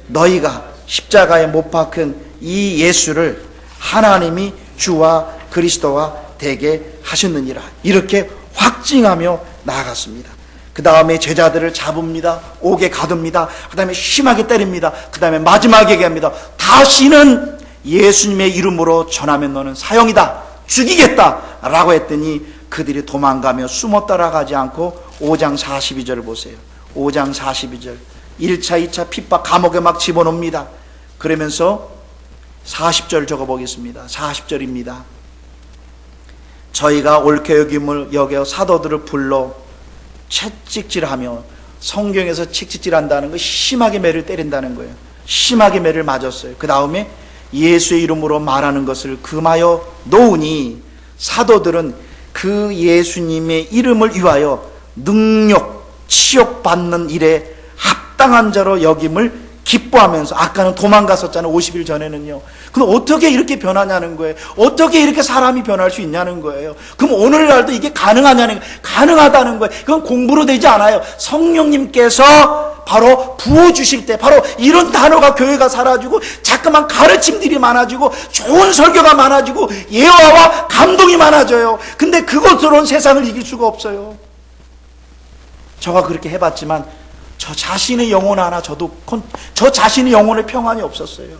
너희가 십자가에 못 박힌 이 예수를 하나님이 주와 그리스도와 되게 하셨느니라. 이렇게 확증하며 나아갔습니다. 그 다음에 제자들을 잡습니다. 옥에 가둡니다. 그 다음에 심하게 때립니다. 그 다음에 마지막에 얘기합니다. 다시는 예수님의 이름으로 전하면 너는 사형이다, 죽이겠다 라고 했더니 그들이 도망가며 숨어 따라가지 않고 5장 42절을 보세요. 5장 42절 1차 2차 핍박 감옥에 막 집어넣습니다. 그러면서 40절 적어보겠습니다. 40절입니다. 저희가 옳게 여김을 여겨 사도들을 불러 채찍질하며, 성경에서 채찍질한다는 거 심하게 매를 때린다는 거예요. 심하게 매를 맞았어요. 그 다음에 예수의 이름으로 말하는 것을 금하여 놓으니 사도들은 그 예수님의 이름을 위하여 능력, 치욕받는 일에 합당한 자로 여김을 기뻐하면서, 아까는 도망갔었잖아요. 50일 전에는요. 그럼 어떻게 이렇게 변하냐는 거예요. 어떻게 이렇게 사람이 변할 수 있냐는 거예요. 그럼 오늘날도 이게 가능하냐는 거예요. 가능하다는 거예요. 그건 공부로 되지 않아요. 성령님께서 바로 부어주실 때, 바로 이런 단어가 교회가 사라지고 자꾸만 가르침들이 많아지고 좋은 설교가 많아지고 예화와 감동이 많아져요. 근데 그것으로는 세상을 이길 수가 없어요. 저가 그렇게 해봤지만 저 자신의 영혼 하나, 저 자신의 영혼의 평안이 없었어요.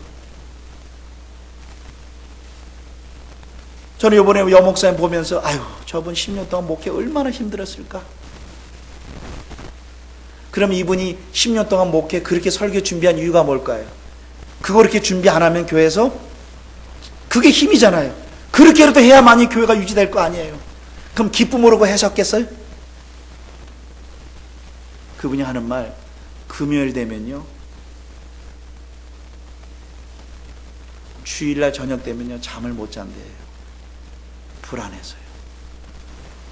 저는 이번에 여목사님 보면서 아유, 저분 10년 동안 목회 얼마나 힘들었을까. 그럼 이분이 10년 동안 목회 그렇게 설교 준비한 이유가 뭘까요? 그거 그렇게 준비 안 하면 교회에서 그게 힘이잖아요. 그렇게라도 해야만이 교회가 유지될 거 아니에요. 그럼 기쁨으로 하셨겠어요? 그분이 하는 말, 금요일 되면요, 주일날 저녁 되면요 잠을 못 잔대요. 불안해서요.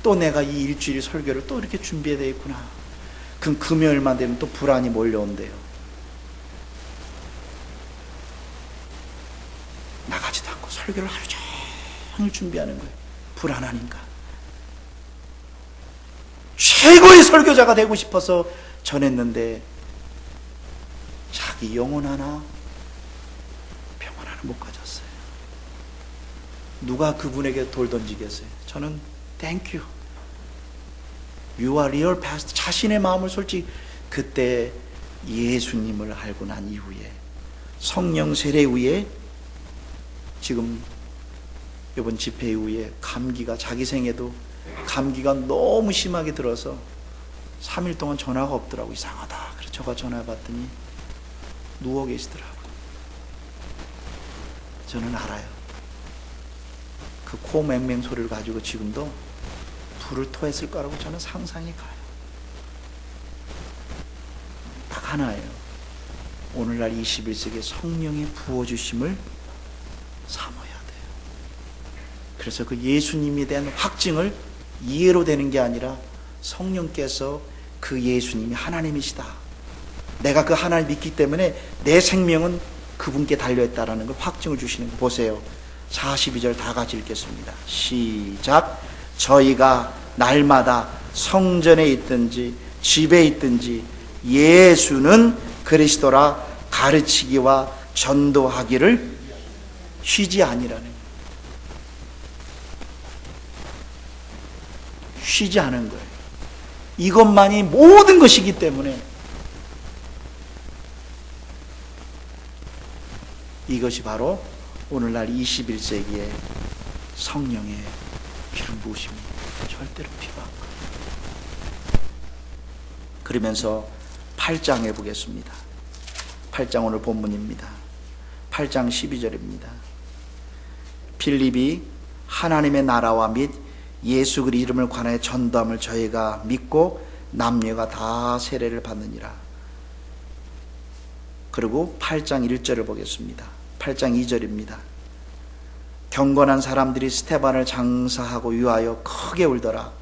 또 내가 이 일주일 설교를 또 이렇게 준비해야 되겠구나. 그럼 금요일만 되면 또 불안이 몰려온대요. 나가지도 않고 설교를 하루 종일 준비하는 거예요. 불안하니까. 최고의 설교자가 되고 싶어서 전했는데 자기 영혼 하나, 평안 하나 못 가졌어요. 누가 그분에게 돌 던지겠어요? 저는 Thank you. You are real pastor. 자신의 마음을 솔직히, 그때 예수님을 알고 난 이후에, 성령 세례 후에, 지금 이번 집회 이후에 감기가, 자기 생에도 감기가 너무 심하게 들어서 3일 동안 전화가 없더라고. 이상하다. 그래서 제가 전화해봤더니 누워 계시더라고요. 저는 알아요. 그 코 맹맹 소리를 가지고 지금도 불을 토했을 거라고 저는 상상이 가요. 딱 하나예요. 오늘날 21세기에 성령의 부어주심을 사모해야 돼요. 그래서 그 예수님에 대한 확증을 이해로 되는 게 아니라 성령께서 그 예수님이 하나님이시다, 내가 그 하나님을 믿기 때문에 내 생명은 그분께 달려있다라는 걸 확증을 주시는 거 보세요. 42절 다 같이 읽겠습니다. 시작. 저희가 날마다 성전에 있든지 집에 있든지 예수는 그리스도라 가르치기와 전도하기를 쉬지 아니라는 거예요. 쉬지 않은 거예요. 이것만이 모든 것이기 때문에 이것이 바로 오늘날 21세기의 성령의 기름 부으심입니다. 절대로 필요한 거예요. 그러면서 8장 해보겠습니다. 8장 오늘 본문입니다. 8장 12절입니다. 빌립이 하나님의 나라와 및 예수 그리스도 이름을 관하여 전도함을 저희가 믿고 남녀가 다 세례를 받느니라. 그리고 8장 1절을 보겠습니다. 8장 2절입니다. 경건한 사람들이 스테반을 장사하고 유하여 크게 울더라.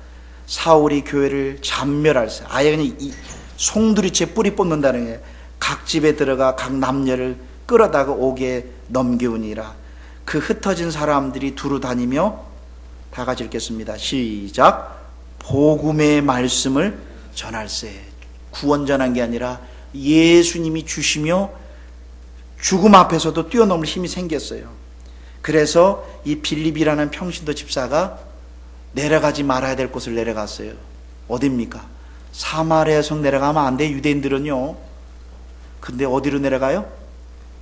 사울이 교회를 잔멸할세. 아예 그냥 이 송두리째 뿌리 뽑는다는 게, 각 집에 들어가 각 남녀를 끌어다가 옥에 넘기우니라. 그 흩어진 사람들이 두루 다니며, 다 같이 읽겠습니다. 시작. 복음의 말씀을 전할세. 구원 전한 게 아니라 예수님이 주시며 죽음 앞에서도 뛰어넘을 힘이 생겼어요. 그래서 이 빌립이라는 평신도 집사가 내려가지 말아야 될 곳을 내려갔어요. 어디입니까? 사마리아 성 내려가면 안 돼, 유대인들은요. 근데 어디로 내려가요?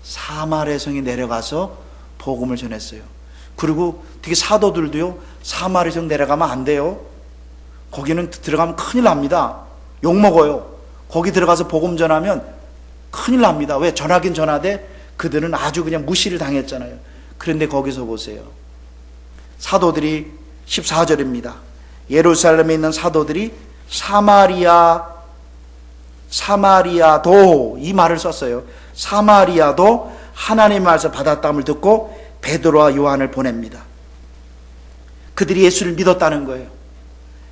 사마리아 성에 내려가서 복음을 전했어요. 그리고 되게 사도들도요, 사마리아 성 내려가면 안 돼요. 거기는 들어가면 큰일 납니다. 욕먹어요. 거기 들어가서 복음 전하면 큰일 납니다. 왜? 전하긴 전하되 그들은 아주 그냥 무시를 당했잖아요. 그런데 거기서 보세요. 사도들이 14절입니다. 예루살렘에 있는 사도들이 사마리아도 이 말을 썼어요. 사마리아도 하나님의 말씀 받았다함을 듣고 베드로와 요한을 보냅니다. 그들이 예수를 믿었다는 거예요.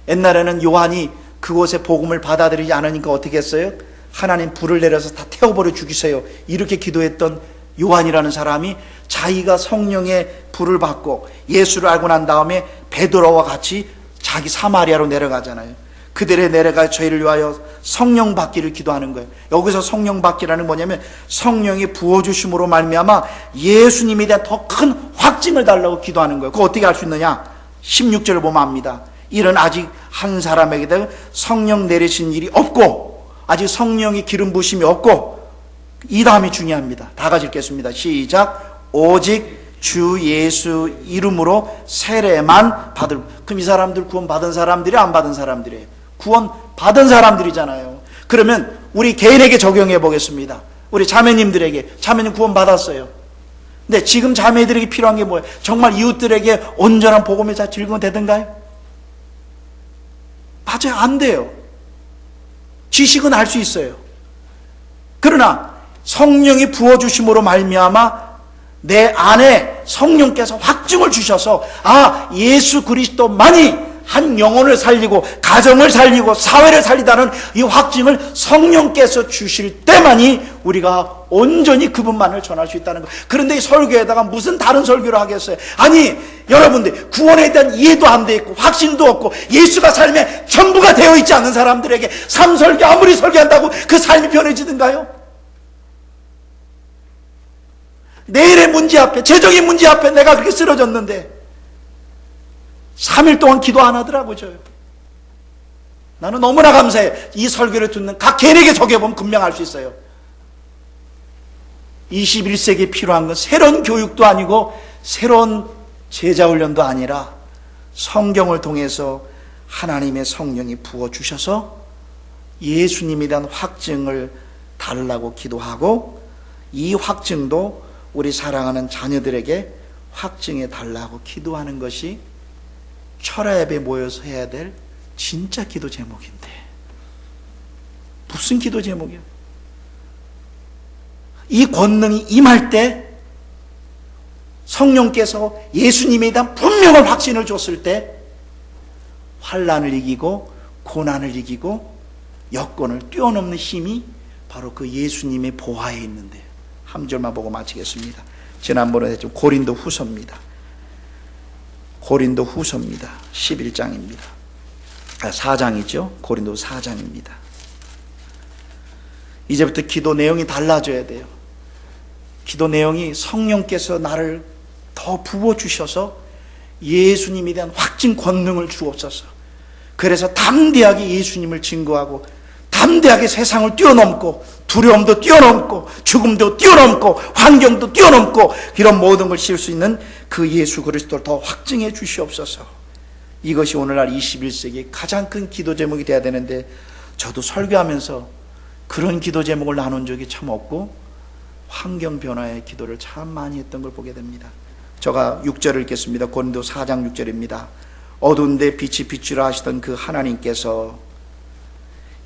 옛날에는 요한이 그곳에 복음을 받아들이지 않으니까 어떻게 했어요? 하나님 불을 내려서 다 태워버려 죽이세요. 이렇게 기도했던 요한이라는 사람이 자기가 성령의 불을 받고 예수를 알고 난 다음에 베드로와 같이 자기 사마리아로 내려가잖아요. 그들에 내려가 저희를 위하여 성령 받기를 기도하는 거예요. 여기서 성령 받기라는 뭐냐면 성령이 부어주심으로 말미암아 예수님에 대한 더 큰 확증을 달라고 기도하는 거예요. 그거 어떻게 할 수 있느냐? 16절을 보면 압니다. 이런 아직 한 사람에게 성령 내리신 일이 없고 아직 성령이 기름 부심이 없고 이 다음이 중요합니다. 다 같이 읽겠습니다. 시작. 오직 주 예수 이름으로 세례만 받을. 그럼 이 사람들 구원 받은 사람들이 안 받은 사람들이에요? 구원 받은 사람들이잖아요. 그러면 우리 개인에게 적용해 보겠습니다. 우리 자매님들에게. 자매님 구원 받았어요. 근데 지금 자매들에게 필요한 게 뭐예요? 정말 이웃들에게 온전한 복음의 자 즐거운 되던가요? 맞아요. 안 돼요. 지식은 알 수 있어요. 그러나 성령이 부어주심으로 말미암아 내 안에 성령께서 확증을 주셔서 예수 그리스도만이 한 영혼을 살리고 가정을 살리고 사회를 살리다는 이 확증을 성령께서 주실 때만이 우리가 온전히 그분만을 전할 수 있다는 거예요. 그런데 이 설교에다가 무슨 다른 설교를 하겠어요? 아니 여러분들 구원에 대한 이해도 안 돼 있고 확신도 없고 예수가 삶에 전부가 되어 있지 않은 사람들에게 삶설교 아무리 설교한다고 그 삶이 변해지든가요? 내일의 문제 앞에, 재정의 문제 앞에 내가 그렇게 쓰러졌는데 3일 동안 기도 안 하더라고요. 저요. 나는 너무나 감사해. 이 설교를 듣는 각 개인에게 적용해보면 금방 알 수 있어요. 21세기에 필요한 건 새로운 교육도 아니고 새로운 제자훈련도 아니라 성경을 통해서 하나님의 성령이 부어주셔서 예수님에 대한 확증을 달라고 기도하고 이 확증도 우리 사랑하는 자녀들에게 확증해 달라고 기도하는 것이 철야 예배에 모여서 해야 될 진짜 기도 제목인데 무슨 기도 제목이야? 이 권능이 임할 때 성령께서 예수님에 대한 분명한 확신을 줬을 때 환난을 이기고 고난을 이기고 여건을 뛰어넘는 힘이 바로 그 예수님의 보화에 있는데요. 한 절만 보고 마치겠습니다. 지난번에 했죠. 고린도 후서입니다. 고린도 후서입니다. 11장입니다. 4장이죠. 고린도 4장입니다. 이제부터 기도 내용이 달라져야 돼요. 기도 내용이 성령께서 나를 더 부어주셔서 예수님에 대한 확증 권능을 주옵소서. 그래서 담대하게 예수님을 증거하고 담대하게 세상을 뛰어넘고 두려움도 뛰어넘고 죽음도 뛰어넘고 환경도 뛰어넘고 이런 모든 걸 실 수 있는 그 예수 그리스도를 더 확증해 주시옵소서. 이것이 오늘날 21세기의 가장 큰 기도 제목이 돼야 되는데 저도 설교하면서 그런 기도 제목을 나눈 적이 참 없고 환경 변화의 기도를 참 많이 했던 걸 보게 됩니다. 제가 6절을 읽겠습니다. 고린도 4장 6절입니다. 어두운데 빛이 비추라 하시던 그 하나님께서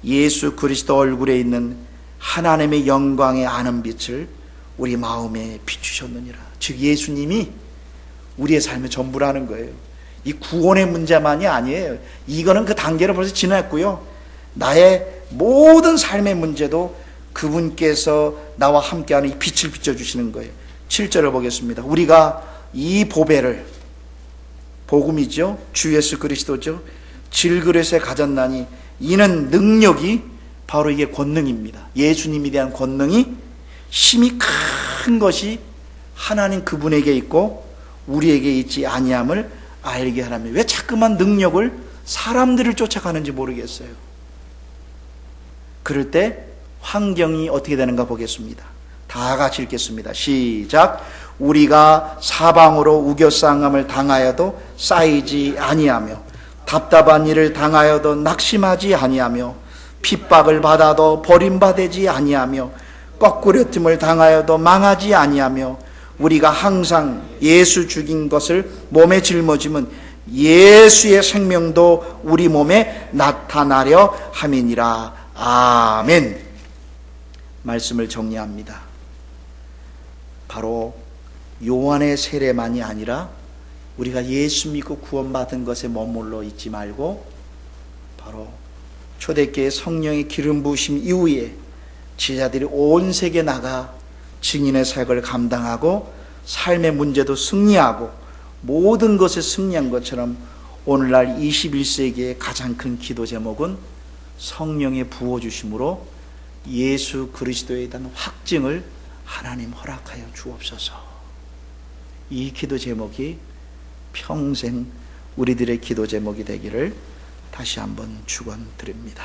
예수 그리스도 얼굴에 있는 하나님의 영광의 아는 빛을 우리 마음에 비추셨느니라. 즉 예수님이 우리의 삶의 전부라는 거예요. 이 구원의 문제만이 아니에요. 이거는 그 단계를 벌써 지났고요. 나의 모든 삶의 문제도 그분께서 나와 함께하는 이 빛을 비춰주시는 거예요. 7절을 보겠습니다. 우리가 이 보배를, 복음이죠, 주 예수 그리스도죠, 질그릇에 가졌나니 이는 능력이 바로 이게 권능입니다. 예수님에 대한 권능이 힘이 큰 것이 하나님 그분에게 있고 우리에게 있지 아니함을 알게 하라며. 왜 자꾸만 능력을 사람들을 쫓아가는지 모르겠어요. 그럴 때 환경이 어떻게 되는가 보겠습니다. 다 같이 읽겠습니다. 시작. 우리가 사방으로 우겨싸움을 당하여도 쌓이지 아니하며 답답한 일을 당하여도 낙심하지 아니하며 핍박을 받아도 버림받지 아니하며 거꾸려짐을 당하여도 망하지 아니하며 우리가 항상 예수 죽인 것을 몸에 짊어지면 예수의 생명도 우리 몸에 나타나려 함이니라. 아멘. 말씀을 정리합니다. 바로 요한의 세례만이 아니라 우리가 예수 믿고 구원받은 것에 머물러 있지 말고 바로 초대교회 성령의 기름 부으심 이후에 제자들이 온 세계에 나가 증인의 사역을 감당하고 삶의 문제도 승리하고 모든 것에 승리한 것처럼 오늘날 21세기의 가장 큰 기도 제목은 성령의 부어주심으로 예수 그리스도에 대한 확증을 하나님 허락하여 주옵소서. 이 기도 제목이 평생 우리들의 기도 제목이 되기를 다시 한번 축원드립니다.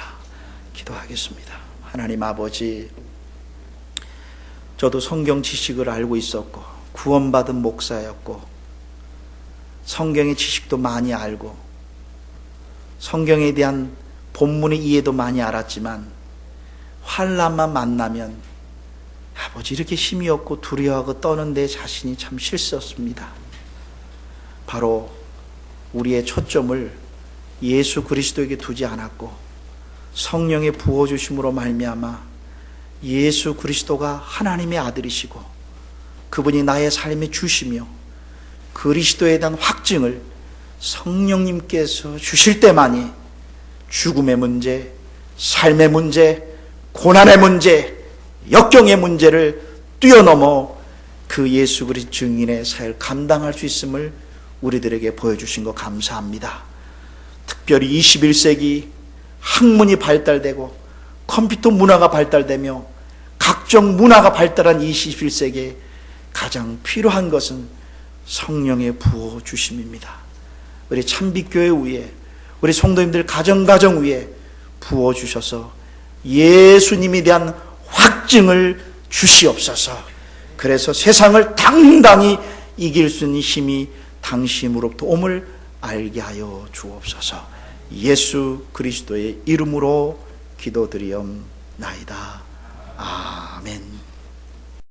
기도하겠습니다. 하나님 아버지, 저도 성경 지식을 알고 있었고 구원받은 목사였고 성경의 지식도 많이 알고 성경에 대한 본문의 이해도 많이 알았지만 환난만 만나면 아버지 이렇게 힘이 없고 두려워하고 떠는 내 자신이 참 싫었습니다. 바로 우리의 초점을 예수 그리스도에게 두지 않았고 성령의 부어주심으로 말미암아 예수 그리스도가 하나님의 아들이시고 그분이 나의 삶에 주시며 그리스도에 대한 확증을 성령님께서 주실 때만이 죽음의 문제, 삶의 문제, 고난의 문제, 역경의 문제를 뛰어넘어 그 예수 그리스도 증인의 사역을 감당할 수 있음을 우리들에게 보여주신 것 감사합니다. 특별히 21세기 학문이 발달되고 컴퓨터 문화가 발달되며 각종 문화가 발달한 21세기에 가장 필요한 것은 성령의 부어주심입니다. 우리 참빛교회 위에 우리 성도님들 가정 위에 부어주셔서 예수님에 대한 확증을 주시옵소서. 그래서 세상을 당당히 이길 수 있는 힘이 당신으로부터 옴을 알게 하여 주옵소서. 예수 그리스도의 이름으로 기도드리옵나이다. 아멘.